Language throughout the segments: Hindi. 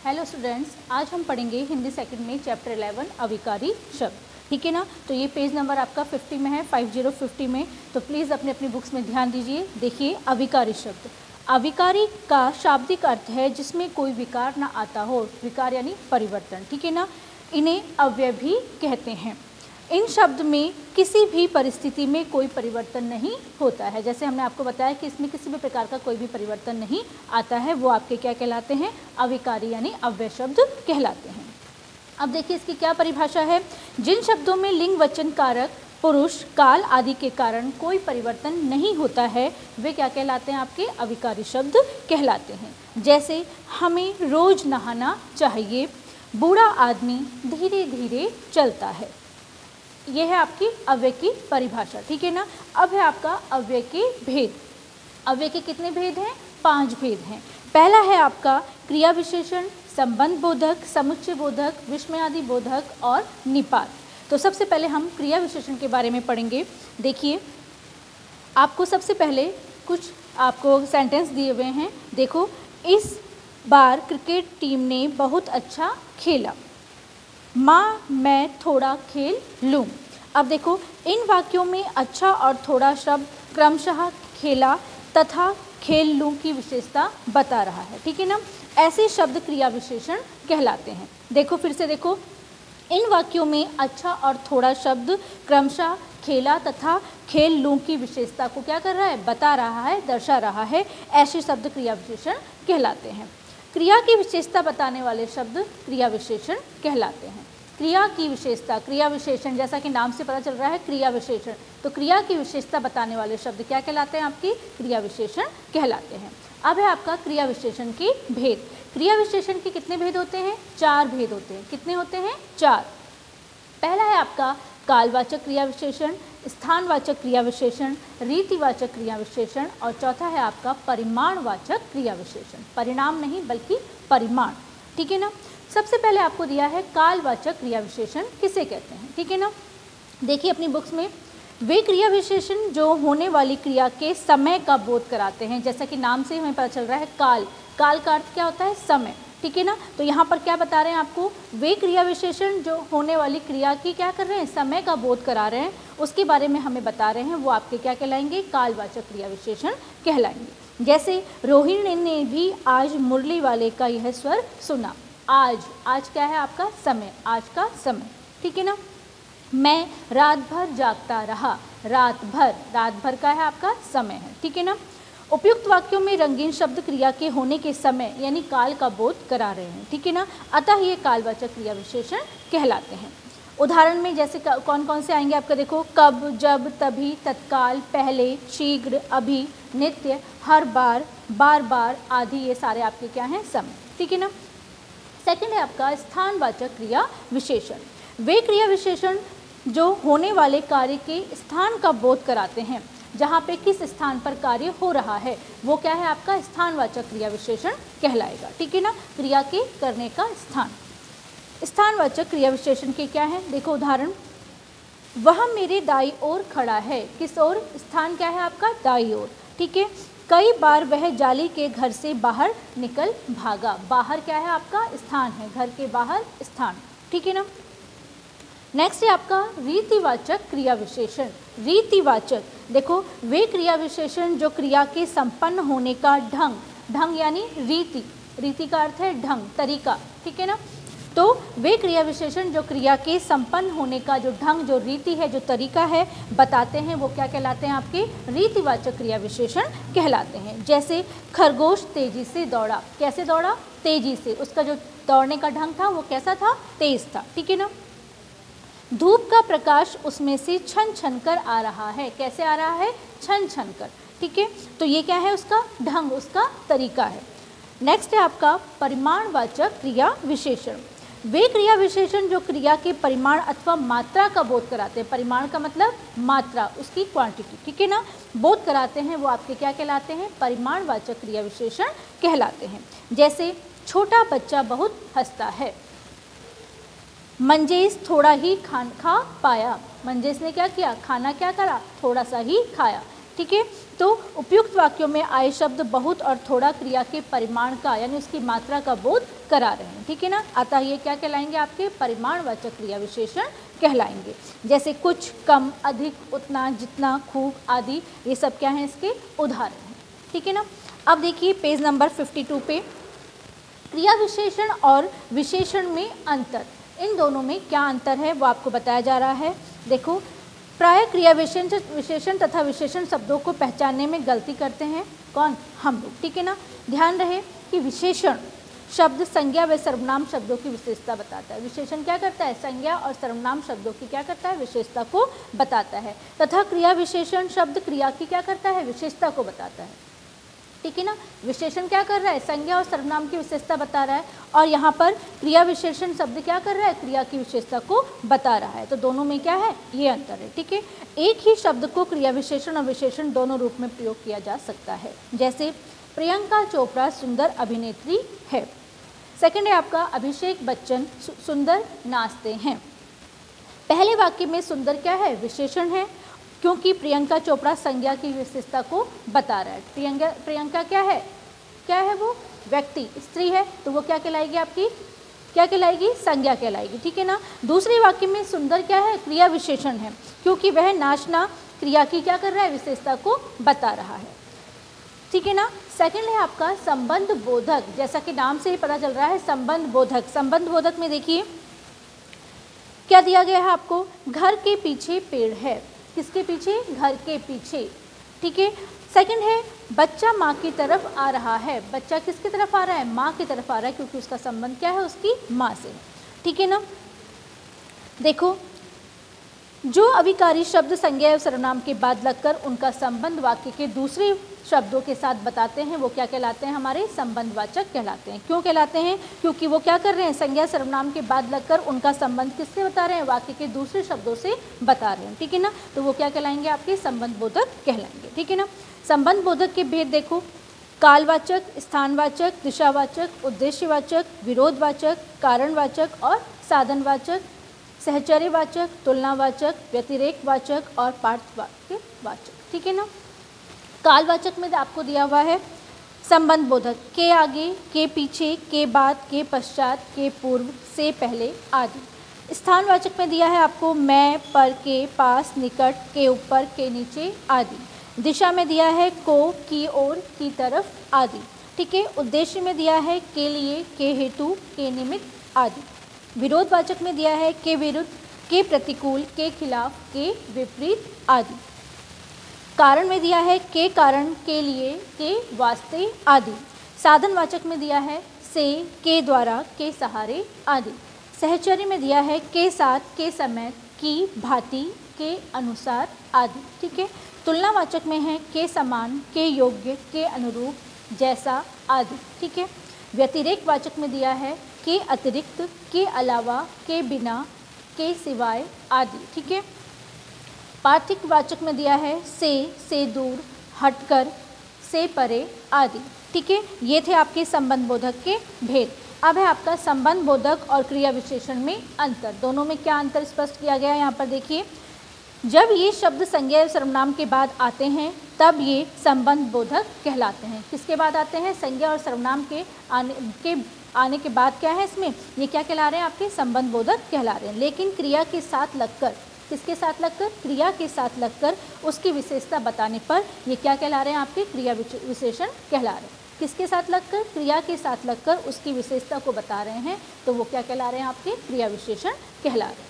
हेलो स्टूडेंट्स, आज हम पढ़ेंगे हिंदी सेकंड में चैप्टर 11 अविकारी शब्द। ठीक है ना। तो ये पेज नंबर आपका 50 में है, 5050 में। तो प्लीज़ अपने अपनी बुक्स में ध्यान दीजिए। देखिए, अविकारी शब्द। अविकारी का शाब्दिक अर्थ है जिसमें कोई विकार ना आता हो। विकार यानी परिवर्तन। ठीक है ना। इन्हें अव्यय भी कहते हैं। इन शब्द में किसी भी परिस्थिति में कोई परिवर्तन नहीं होता है। जैसे हमने आपको बताया कि इसमें किसी भी प्रकार का कोई भी परिवर्तन नहीं आता है, वो आपके क्या कहलाते हैं? अविकारी यानी अव्यय शब्द कहलाते हैं। अब देखिए इसकी क्या परिभाषा है। जिन शब्दों में लिंग वचन कारक पुरुष काल आदि के कारण कोई परिवर्तन नहीं होता है, वे क्या कहलाते हैं? आपके अविकारी शब्द कहलाते हैं। जैसे हमें रोज नहाना चाहिए, बूढ़ा आदमी धीरे धीरे चलता है। यह है आपकी अव्यय की परिभाषा। ठीक है ना। अब है आपका अव्यय के भेद। अव्यय के कितने भेद हैं? 5 भेद हैं। पहला है आपका क्रिया विशेषण, संबंध बोधक, समुच्चय बोधक, विस्मयादि बोधक और निपात। तो सबसे पहले हम क्रिया विशेषण के बारे में पढ़ेंगे। देखिए, आपको सबसे पहले कुछ आपको सेंटेंस दिए हुए हैं। देखो, इस बार क्रिकेट टीम ने बहुत अच्छा खेला। माँ मैं थोड़ा खेल लूँ। अब देखो, इन वाक्यों में अच्छा और थोड़ा शब्द क्रमशः खेला तथा खेल लूँ की विशेषता बता रहा है। ठीक है ना। ऐसे शब्द क्रिया विशेषण कहलाते हैं। देखो फिर से देखो, इन वाक्यों में अच्छा और थोड़ा शब्द क्रमशः खेला तथा खेल लूँ की विशेषता को क्या कर रहा है? बता रहा है, दर्शा रहा है। ऐसे शब्द क्रिया विशेषण कहलाते हैं। क्रिया की विशेषता बताने वाले शब्द क्रिया विशेषण कहलाते हैं। क्रिया की विशेषता, क्रिया विशेषण, जैसा कि नाम से पता चल रहा है क्रिया विशेषण, तो क्रिया की विशेषता बताने वाले शब्द क्या कहलाते हैं? आपकी क्रिया विशेषण कहलाते हैं। अब है आपका क्रिया विशेषण के भेद। क्रिया विशेषण के कितने भेद होते हैं? 4 भेद होते हैं। कितने होते हैं? 4। पहला है आपका कालवाचक क्रिया विशेषण, स्थानवाचक क्रिया विशेषण, रीतिवाचक क्रिया विशेषण और चौथा है आपका परिमाणवाचक क्रिया विशेषण। परिणाम नहीं बल्कि परिमाण। ठीक है ना। सबसे पहले आपको दिया है कालवाचक क्रिया विशेषण किसे कहते हैं। ठीक है ना। देखिए अपनी बुक्स में, वे क्रिया विशेषण जो होने वाली क्रिया के समय का बोध कराते हैं। जैसा कि नाम से हमें पता चल रहा है काल, काल का अर्थ क्या होता है? समय। ठीक है ना। तो यहाँ पर क्या बता रहे हैं आपको? वे क्रिया विशेषण जो होने वाली क्रिया की क्या कर रहे हैं? समय का बोध करा रहे हैं, उसके बारे में हमें बता रहे हैं। वो आपके क्या कहलाएंगे? कालवाचक क्रिया विशेषण कहलाएंगे। जैसे रोहिणी ने भी आज मुरली वाले का यह स्वर सुना। आज, आज क्या है आपका? समय, आज का समय। ठीक है ना। मैं रात भर जागता रहा। रात भर, रात भर का है आपका समय है। ठीक है ना। उपयुक्त वाक्यों में रंगीन शब्द क्रिया के होने के समय यानी काल का बोध करा रहे हैं। ठीक है ना। अतः ये कालवाचक क्रिया विशेषण कहलाते हैं। उदाहरण में जैसे कौन कौन से आएंगे आपका? देखो, कब, जब, तभी, तत्काल, पहले, शीघ्र, अभी, नित्य, हर बार, बार बार आदि, ये सारे आपके क्या हैं? समय। ठीक है ना। सेकंड है आपका स्थानवाचक क्रिया विशेषण। वे क्रिया विशेषण जो होने वाले कार्य के स्थान का बोध कराते हैं। जहाँ पे किस स्थान पर कार्य हो रहा है, वो क्या है आपका? स्थानवाचक क्रिया विशेषण कहलाएगा। ठीक है ना। क्रिया के करने का स्थान। स्थानवाचक क्रिया विशेषण के क्या है? देखो उदाहरण, वह मेरे दाई ओर खड़ा है। किस ओर? स्थान क्या है आपका? दाई ओर। ठीक है। कई बार वह जाली के घर से बाहर निकल भागा। बाहर क्या है आपका? स्थान है, घर के बाहर स्थान। ठीक है ना। नेक्स्ट है आपका रीतिवाचक क्रिया विशेषण। रीतिवाचक, देखो, वे क्रिया विशेषण जो क्रिया के संपन्न होने का ढंग, ढंग यानी रीति, रीति का अर्थ है ढंग, तरीका। ठीक है ना। तो वे क्रिया विशेषण जो क्रिया के संपन्न होने का जो ढंग, जो रीति है, जो तरीका है, बताते हैं, वो क्या कहलाते हैं? आपके रीतिवाचक क्रिया विशेषण कहलाते हैं। जैसे खरगोश तेजी से दौड़ा। कैसे दौड़ा? तेजी से। उसका जो दौड़ने का ढंग था वो कैसा था? तेज था। ठीक है ना। धूप का प्रकाश उसमें से छन छन कर आ रहा है। कैसे आ रहा है? छन छन कर। ठीक है। तो ये क्या है? उसका ढंग, उसका तरीका है। नेक्स्ट है आपका परिमाणवाचक क्रिया विशेषण। वे क्रिया विशेषण जो क्रिया के परिमाण अथवा मात्रा का बोध कराते हैं। परिमाण का मतलब मात्रा, उसकी क्वांटिटी। ठीक है ना। बोध कराते हैं, वो आपके क्या कहलाते हैं? परिमाणवाचक क्रिया विशेषण कहलाते हैं। जैसे छोटा बच्चा बहुत हंसता है। मंजेश थोड़ा ही खा पाया। मंजेश ने क्या किया? खाना क्या करा? थोड़ा सा ही खाया। ठीक है। तो उपयुक्त वाक्यों में आए शब्द बहुत और थोड़ा क्रिया के परिमाण का यानी उसकी मात्रा का बोध करा रहे हैं, ठीक है ना। अतः ये क्या कहलाएंगे, आपके परिमाणवाचक क्रिया विशेषण कहलाएंगे। जैसे कुछ, कम, अधिक, उतना, जितना, खूब आदि, ये सब क्या हैं, इसके उदाहरण हैं, ठीक है ना। अब देखिए पेज नंबर 52 पे क्रिया विशेषण और विशेषण में अंतर, इन दोनों में क्या अंतर है वो आपको बताया जा रहा है। देखो, प्राय क्रिया विशेषण तथा विशेषण शब्दों को पहचानने में गलती करते हैं, कौन, हम लोग, ठीक है ना। ध्यान रहे कि विशेषण शब्द संज्ञा व सर्वनाम शब्दों की विशेषता बताता है। विशेषण क्या करता है, संज्ञा और सर्वनाम शब्दों की क्या करता है, विशेषता को बताता है। तथा क्रिया विशेषण शब्द क्रिया की क्या करता है, विशेषता को बताता है, ठीक है ना। विशेषण क्या कर रहा है, संज्ञा और सर्वनाम की विशेषता बता रहा है, और यहाँ पर क्रिया विशेषण शब्द क्या कर रहा है, क्रिया की विशेषता को बता रहा है। तो दोनों में क्या है, ये अंतर है, ठीक है। एक ही शब्द को क्रिया विशेषण और विशेषण दोनों रूप में प्रयोग किया जा सकता है। जैसे प्रियंका चोपड़ा सुंदर अभिनेत्री है। सेकंड है आपका अभिषेक बच्चन सुंदर नाचते हैं। पहले वाक्य में सुंदर क्या है, विशेषण है, क्योंकि प्रियंका चोपड़ा संज्ञा की विशेषता को बता रहा है। प्रियंका क्या है वो व्यक्ति, स्त्री है, तो वो क्या कहलाएगी, आपकी क्या कहलाएगी, संज्ञा कहलाएगी, ठीक है ना। दूसरे वाक्य में सुंदर क्या है, क्रिया विशेषण है, क्योंकि वह नाचना क्रिया की क्या कर रहा है, विशेषता को बता रहा है, ठीक है ना। सेकंड है आपका संबंध बोधक, जैसा कि नाम से ही पता चल रहा है, संबंध बोधक। संबंध बोधक में देखिए क्या दिया गया है आपको, घर के पीछे पेड़ है, किसके पीछे, घर के पीछे, ठीक है। सेकंड है बच्चा माँ की तरफ आ रहा है। बच्चा किसकी तरफ आ रहा है, माँ की तरफ आ रहा है, क्योंकि उसका संबंध क्या है, उसकी माँ से, ठीक है ना। देखो, जो अविकारी शब्द संज्ञा एवं सर्वनाम के बाद लगकर उनका संबंध वाक्य के दूसरे शब्दों के साथ बताते हैं, वो क्या कहलाते हैं, हमारे संबंधवाचक कहलाते हैं। क्यों कहलाते हैं, क्योंकि वो क्या कर रहे हैं, संज्ञा सर्वनाम के बाद लगकर उनका संबंध किससे बता रहे हैं, वाक्य के दूसरे शब्दों से बता रहे हैं, ठीक है ना। तो वो क्या कहलाएंगे, आपके संबंध बोधक कहलाएंगे, ठीक है ना। संबंध बोधक के भेद देखो, कालवाचक, स्थानवाचक, दिशावाचक, उद्देश्यवाचक, विरोधवाचक, कारणवाचक और साधनवाचक, सहचर्यवाचक, तुलनावाचक, व्यतिरेकवाचक और पार्थवाचक, ठीक है ना। कालवाचक में आपको दिया हुआ है संबंध बोधक, के आगे, के पीछे, के बाद, के पश्चात, के पूर्व, से पहले आदि। स्थानवाचक में दिया है आपको मैं, पर, के, पास, निकट, के ऊपर, के नीचे आदि। दिशा में दिया है को, की ओर, की तरफ आदि, ठीक है। उद्देश्य में दिया है के लिए, के हेतु, के निमित्त आदि। विरोधवाचक में दिया है के विरुद्ध, के प्रतिकूल, के खिलाफ, के विपरीत आदि। कारण में दिया है के कारण, के लिए, के वास्ते आदि। साधनवाचक में दिया है से, के द्वारा, के सहारे आदि। सहचर्य में दिया है के साथ, के समय, की भांति, के अनुसार आदि, ठीक है। तुलनावाचक में है के समान, के योग्य, के अनुरूप, जैसा आदि, ठीक है। व्यतिरेकवाचक में दिया है के अतिरिक्त, के अलावा, के बिना, के सिवाय आदि, ठीक है। पार्थिकवाचक में दिया है से दूर, हटकर, से परे आदि, ठीक है। ये थे आपके संबंध बोधक के भेद। अब है आपका संबंध बोधक और क्रिया विशेषण में अंतर। दोनों में क्या अंतर स्पष्ट किया गया है, यहाँ पर देखिए। जब ये शब्द संज्ञा या सर्वनाम के बाद आते हैं तब ये संबंध बोधक कहलाते हैं। किसके बाद आते हैं, संज्ञा और सर्वनाम के आने के बाद क्या है, इसमें ये क्या कहला रहे हैं, आपके संबंध बोधक कहला रहे हैं। लेकिन क्रिया के साथ लगकर, किसके साथ लगकर, क्रिया के साथ लगकर उसकी विशेषता बताने पर ये क्या कहला रहे हैं, आपके क्रिया विशेषण कहला रहे हैं। किसके साथ लगकर, क्रिया के साथ लगकर उसकी विशेषता को बता रहे हैं, तो वो क्या कहला रहे हैं, आपके क्रिया विशेषण कहला रहे हैं।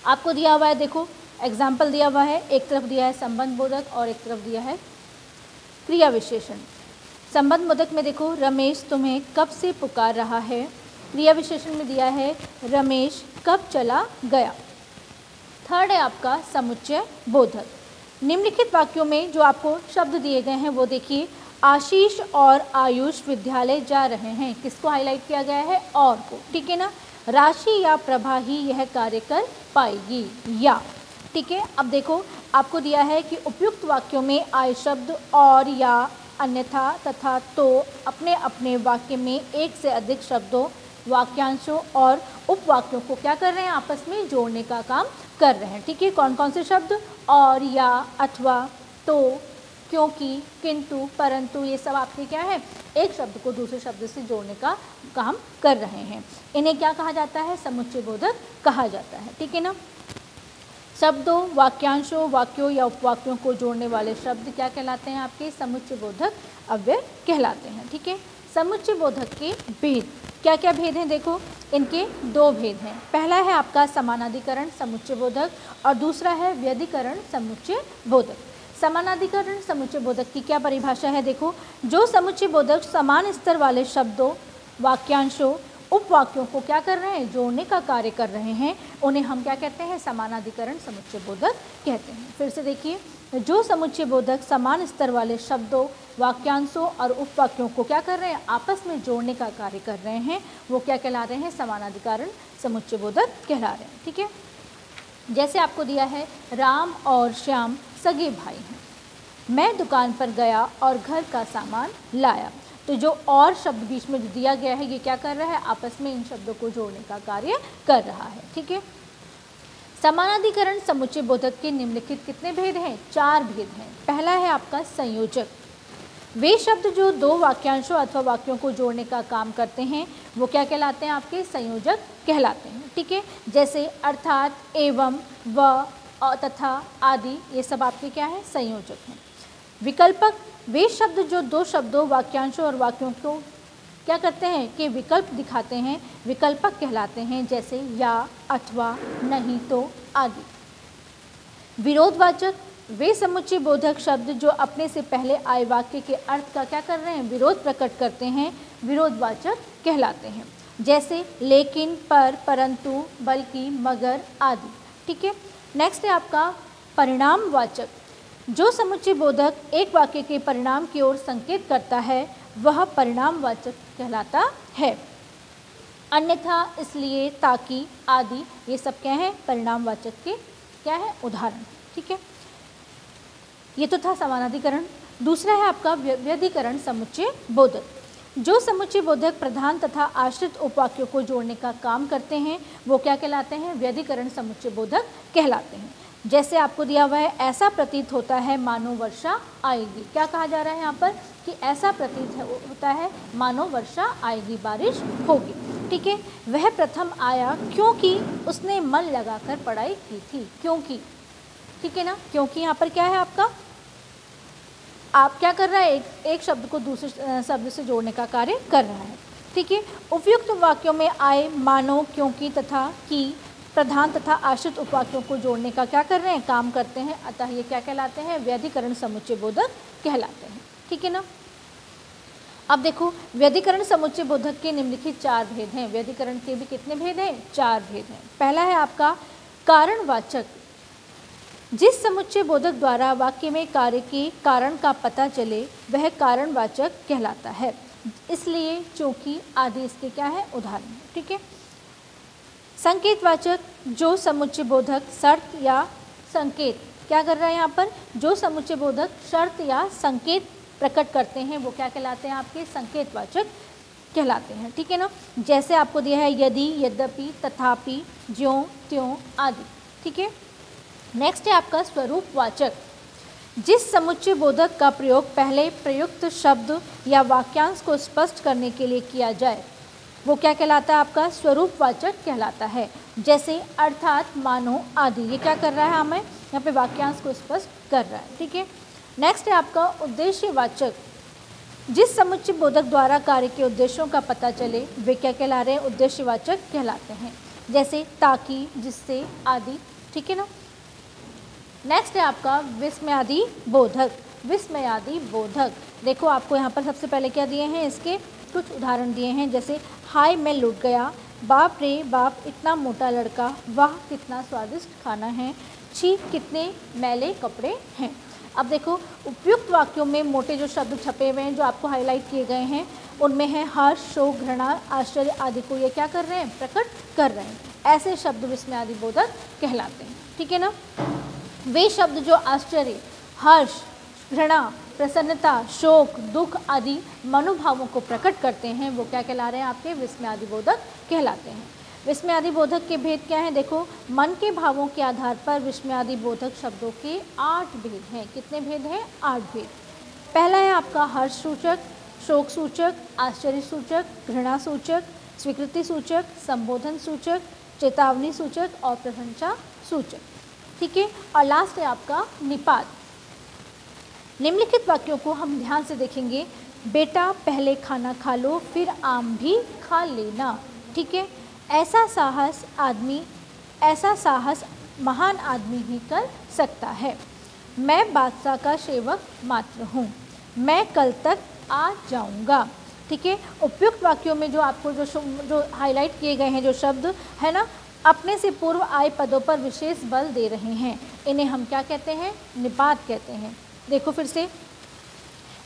आपको दिया हुआ है, देखो एग्जाम्पल दिया हुआ है, एक तरफ दिया है संबंध बोधक और एक तरफ दिया है क्रिया विशेषण। संबंध बोधक में देखो, रमेश तुम्हें कब से पुकार रहा है। क्रिया विशेषण में दिया है रमेश कब चला गया। थर्ड है आपका समुच्चय बोधक। निम्नलिखित वाक्यों में जो आपको शब्द दिए गए हैं वो देखिए, आशीष और आयुष विद्यालय जा रहे हैं। किसको हाईलाइट किया गया है, और को, ठीक है ना। राशि या प्रभा ही यह कार्य कर पाएगी, या, ठीक है। अब देखो आपको दिया है कि उपयुक्त वाक्यों में आए शब्द और, या, अन्यथा तथा तो अपने अपने वाक्य में एक से अधिक शब्दों, वाक्यांशों और उपवाक्यों को क्या कर रहे हैं, आपस में जोड़ने का काम कर रहे हैं, ठीक है। कौन कौन से शब्द, और, या, अथवा, तो, क्योंकि, किंतु, परंतु, ये सब आपके क्या है, एक शब्द को दूसरे शब्द से जोड़ने का काम कर रहे हैं। इन्हें क्या कहा जाता है, समुच्चय बोधक कहा जाता है। ठीक है ना। शब्दों, वाक्यांशों, वाक्यों या उपवाक्यों को जोड़ने वाले शब्द क्या कहलाते हैं, आपके समुच्चय बोधक अव्यय कहलाते हैं। ठीक है। समुच्चय बोधक के भेद, क्या क्या भेद हैं, देखो इनके दो भेद हैं। पहला है आपका समानाधिकरण समुच्चय बोधक और दूसरा है व्यधिकरण समुच्चय बोधक। समानाधिकरण समुच्चय बोधक की क्या परिभाषा है, देखो, जो समुच्चय बोधक समान स्तर वाले शब्दों, वाक्यांशों, उपवाक्यों को क्या कर रहे हैं, जोड़ने का कार्य कर रहे हैं, उन्हें हम क्या कहते हैं, समानाधिकरण समुच्चय बोधक कहते हैं। फिर से देखिए, जो समुच्चय बोधक समान स्तर वाले शब्दों, वाक्यांशों और उपवाक्यों को क्या कर रहे हैं, आपस में जोड़ने का कार्य कर रहे हैं, वो क्या कहला रहे हैं, समानाधिकरण समुच्चय बोधक कहला रहे हैं। ठीक है। जैसे आपको दिया है, राम और श्याम सगे भाई हैं, मैं दुकान पर गया और घर का सामान लाया। तो जो और शब्द बीच में दिया गया है, ये क्या कर रहा है, आपस में इन शब्दों को जोड़ने का कार्य कर रहा है। ठीक है। समानाधिकरण समुच्चय बोधक के निम्नलिखित कितने भेद हैं, 4 भेद हैं। पहला है आपका संयोजक, वे शब्द जो दो वाक्यांशों अथवा वाक्यों को जोड़ने का काम करते हैं, वो क्या कहलाते हैं, आपके संयोजक कहलाते हैं। ठीक है। जैसे अर्थात, एवं, व, तथा आदि, ये सब आपके क्या है, संयोजक हैं। विकल्पक, वे शब्द जो दो शब्दों, वाक्यांशों और वाक्यों को क्या करते हैं कि विकल्प दिखाते हैं, विकल्पक कहलाते हैं। जैसे या, अथवा, नहीं तो आदि। विरोधवाचक, वे समुच्चय बोधक शब्द जो अपने से पहले आए वाक्य के अर्थ का क्या कर रहे हैं, विरोध प्रकट करते हैं, विरोधवाचक कहलाते हैं। जैसे लेकिन, पर, परंतु, बल्कि, मगर आदि। ठीक है। नेक्स्ट है आपका परिणामवाचक, जो समुच्चय बोधक एक वाक्य के परिणाम की ओर संकेत करता है, वह परिणामवाचक कहलाता है। अन्यथा, इसलिए, ताकि आदि, ये सब क्या है, परिणामवाचक के क्या है, उदाहरण। ठीक है। ये तो था समानाधिकरण। दूसरा है आपका व्यधिकरण समुच्चय बोधक, जो समुच्चय बोधक प्रधान तथा आश्रित उपवाक्यों को जोड़ने का काम करते हैं, वो क्या कहलाते हैं, व्यधिकरण समुच्चय बोधक कहलाते हैं। जैसे आपको दिया हुआ है, ऐसा प्रतीत होता है मानो वर्षा आएगी। क्या कहा जा रहा है यहाँ पर कि ऐसा प्रतीत होता है मानो वर्षा आएगी, बारिश होगी। ठीक है। वह प्रथम आया क्योंकि उसने मन लगाकर पढ़ाई की थी, क्योंकि। ठीक है ना। क्योंकि यहाँ पर क्या है आपका, आप क्या कर रहा है, एक शब्द को दूसरे शब्द से जोड़ने का कार्य कर रहा है। ठीक है। उपयुक्त वाक्यों में आए मानो, क्योंकि तथा कि प्रधान तथा आश्रित उपवाक्यों को जोड़ने का क्या कर रहे हैं, काम करते हैं, अतः ये क्या कहलाते हैं, व्यधिकरण समुच्चय बोधक कहलाते हैं। ठीक है ना। अब देखो, व्यधिकरण समुच्चय बोधक के निम्नलिखित 4 भेद हैं। व्यधिकरण के भी कितने भेद हैं, 4 भेद हैं। पहला है आपका कारणवाचक, जिस समुच्चय बोधक द्वारा वाक्य में कार्य के कारण का पता चले, वह कारणवाचक कहलाता है। इसलिए, चूंकि आदि इसके क्या है, उदाहरण। ठीक है। संकेतवाचक, जो समुच्चय बोधक शर्त या संकेत क्या कर रहा है यहाँ पर, जो समुच्चय बोधक शर्त या संकेत प्रकट करते हैं, वो क्या कहलाते हैं, आपके संकेतवाचक कहलाते हैं। ठीक है ना। जैसे आपको दिया है, यदि, यद्यपि, तथापि, ज्यों, त्यों आदि। ठीक है। नेक्स्ट है आपका स्वरूपवाचक, जिस समुच्चय बोधक का प्रयोग पहले प्रयुक्त शब्द या वाक्यांश को स्पष्ट करने के लिए किया जाए, वो क्या कहलाता है, आपका स्वरूपवाचक कहलाता है। जैसे अर्थात, मानो आदि, ये क्या कर रहा है, हमें यहाँ पे वाक्यांश को स्पष्ट कर रहा है। ठीक है। नेक्स्ट है आपका उद्देश्यवाचक, जिस समुच्चय बोधक द्वारा कार्य के उद्देश्यों का पता चले, वे क्या कहला रहे हैं, उद्देश्यवाचक कहलाते हैं। जैसे ताकि, जिससे आदि। ठीक है ना। नेक्स्ट है आपका विस्मयादि बोधक, विस्मयादि बोधक। देखो आपको यहाँ पर सबसे पहले क्या दिए हैं, इसके कुछ उदाहरण दिए हैं। जैसे हाय मैं लुट गया, बाप रे बाप इतना मोटा लड़का, वाह कितना स्वादिष्ट खाना है, छी कितने मैले कपड़े हैं। अब देखो, उपयुक्त वाक्यों में मोटे जो शब्द छपे हुए हैं, जो आपको हाईलाइट किए गए हैं, उनमें है हर्ष, शोक, घृणा, आश्चर्य आदि को ये क्या कर रहे हैं, प्रकट कर रहे हैं। ऐसे शब्द विस्मयादि बोधक कहलाते हैं। ठीक है ना। वे शब्द जो आश्चर्य, हर्ष, घृणा, प्रसन्नता, शोक, दुख आदि मनोभावों को प्रकट करते हैं, वो क्या कहला रहे हैं, आपके विस्मयादि बोधक कहलाते हैं। विस्मयादि बोधक के भेद क्या हैं? देखो, मन के भावों के आधार पर विस्मयादि बोधक शब्दों के 8 भेद हैं। कितने भेद हैं? 8 भेद। पहला है आपका हर्ष सूचक, शोक सूचक, आश्चर्य सूचक, घृणा सूचक, स्वीकृति सूचक, संबोधन सूचक, चेतावनी सूचक और प्रशंसा सूचक। ठीक है, और लास्ट है आपका निपात। निम्नलिखित वाक्यों को हम ध्यान से देखेंगे। बेटा पहले खाना खा लो फिर आम भी खा लेना। ठीक है, ऐसा साहस महान आदमी ही कर सकता है। मैं बादशाह का सेवक मात्र हूँ, मैं कल तक आ जाऊँगा। ठीक है, उपयुक्त वाक्यों में जो आपको जो हाईलाइट किए गए हैं जो शब्द है ना, अपने से पूर्व आए पदों पर विशेष बल दे रहे हैं, इन्हें हम क्या कहते हैं? निपात कहते हैं। देखो फिर से,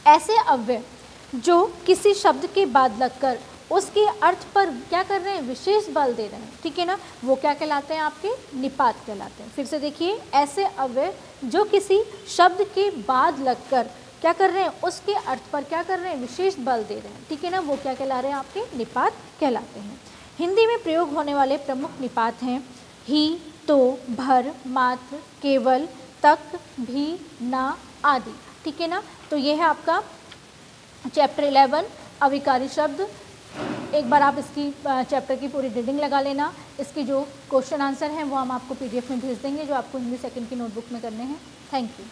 ऐसे अव्यय जो किसी शब्द के बाद लगकर उसके अर्थ पर क्या कर रहे हैं? विशेष बल दे रहे हैं। ठीक है ना, वो क्या कहलाते हैं? आपके निपात कहलाते हैं। फिर से देखिए, ऐसे अव्यय जो किसी शब्द के बाद लगकर क्या कर रहे हैं? उसके अर्थ पर क्या कर रहे हैं? विशेष बल दे रहे हैं। ठीक है ना, वो क्या कहला रहे हैं? आपके निपात कहलाते हैं। हिंदी में प्रयोग होने वाले प्रमुख निपात हैं ही, तो, भर, मात्र, केवल, तक, भी, ना आदि। ठीक है ना, तो ये है आपका चैप्टर 11 अविकारी शब्द। एक बार आप इसकी चैप्टर की पूरी रीडिंग लगा लेना। इसकी जो क्वेश्चन आंसर हैं वो हम आपको PDF में भेज देंगे, जो आपको हिंदी सेकंड की नोटबुक में करने हैं। Thank you.